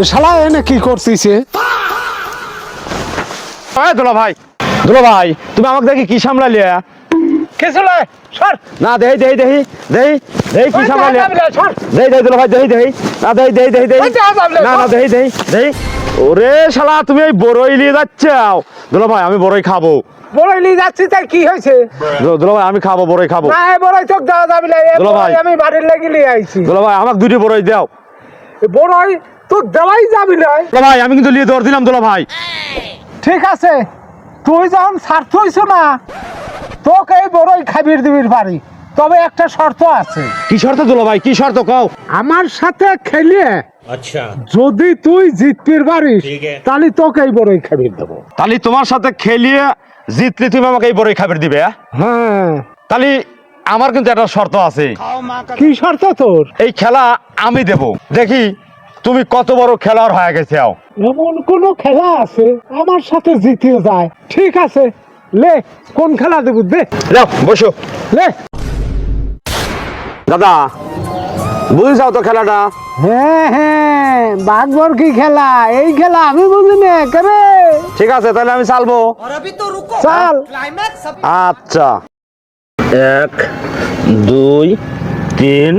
শালা এনে কি করছিস দুলা ভাই তুমি আমাকে দেখি কি সামলালিয়া কিছু নয় সর না দেহি দেহি দেহি দেহি দেহি কি সামলালিয়া দেহি দেহি দুলা ভাই দেহি দেহি না দেহি দেহি দেহি দেহি না না দেহি দেহি দেহি ওরে শালা তুমি এই বড়ই নিয়ে যাচ্ছাও দুলা ভাই আমি বড়ই খাবো বড়ই নিয়ে যাচ্ছি তাই কি হয়েছে দুলা ভাই আমি খাবো বড়ই খাবো না এই বড়ই তোকে দেওয়া যাবে না এই দুলা ভাই। বড়ই আমি বাড়ির লেগে নিয়ে আইছি দুলা ভাই আমাকে দুটি বড়ই দাও এই বড়ই তোর দেওয়াই যাবি না দুলা ভাই আমি কিন্তু নিয়ে দৌড় দিলাম দুলা ভাই ঠিক আছে তুই যখন স্বার্থ হইছ না তোকে এই বড়ই খাবির দিবির বাড়ি তবে একটা শর্ত আছে কি শর্ত দুলা ভাই কি শর্ত কও আমার সাথে খেলিয়ে अच्छा যদি তুই জিতবির পারিস ঠিক আছে। তাহলে তোকে এই বড়ই খাবির দেবো তাহলে তোমার সাথে খেলিয়ে জিতলে তুমি আমাকে এই বড়ই খাবার দিবে হ্যাঁ তাহলে আমার কিন্তু একটা শর্ত আছে কি শর্ত তোর এই খেলা আমি দেব দেখি তুমি কত বড় খেলোয়াড় হয়ে গেছে এমন কোন খেলা আছে আমার সাথে জিতে যায় ঠিক আছে লে কোন খেলা দেব দে যাও বসো লে দাদা বুঝে যাও তো খেলাটা হ্যাঁ হ্যাঁ বাঘবর কি খেলা এই খেলা আমি বুঝি না করে ঠিক আছে তাহলে আমি চালবো और अभी तो रुको চাল क्लाइमैक्स अभी আচ্ছা 1 2 3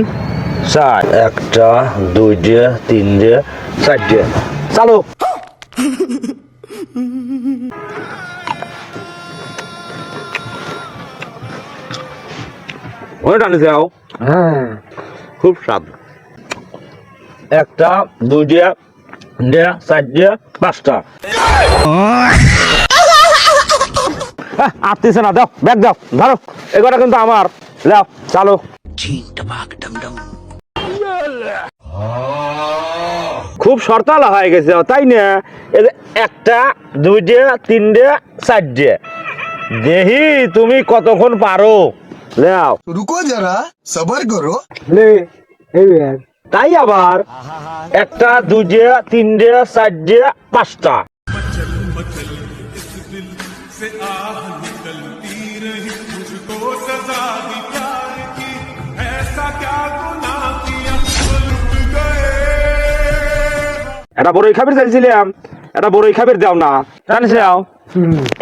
4 একটা দুইটা তিনটে চারটে চালো ওই টানে যাও হ্যাঁ খুব স্বাদ একটা দুইটা তিনটে চারটে পাঁচটা আটতেছে না দাও ব্যাগ দাও ধরো এগুলো কিন্তু আমার লাও চালো খুব সরতালা হয়ে গেছে তাই না এই যে একটা দুইটা তিনটে চারটে দেহি তুমি কতক্ষণ পারো লাও रुको जरा सबर करो লে এই ব্যাগ তাই আবার একটা দুইটা তিনটে চারটে পাঁচটা এটা বড়ই খাবির চাইছিলাম এটা বড়ই খাবির দাও না জানিস যাও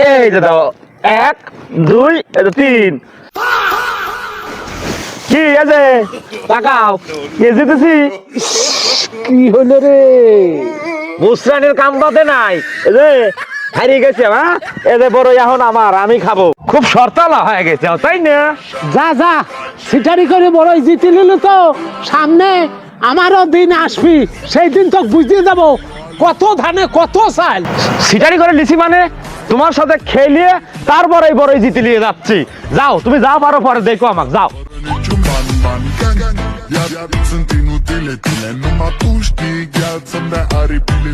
এই যে দাও 1 2 3 কি আছে তাকাও কে জিতেছি কি হলো রে মুসরানির কাম বাদে নাই এই যে হারিয়ে গেছে হ্যাঁ এই যে বড়ই এখন আমার আমি খাবো খুব সরতালা হয়ে গেছে তাই না যা যা সিটারি করে বড়ই জিতে নিল তো সামনে আমারও দিন আসবি সেই দিন তো বুঝিয়ে দেব কত ধানে কত চাল সিটারি করে লিছি মানে তোমার সাথে খেলিয়ে তারপরে বড়ই জিতে নিয়ে যাচ্ছি যাও তুমি যা পারো পরে দেখো আমাকে যাও Man, ja, sind inutile, die nennen mal Duschtig, ja, zum der Ari Pili.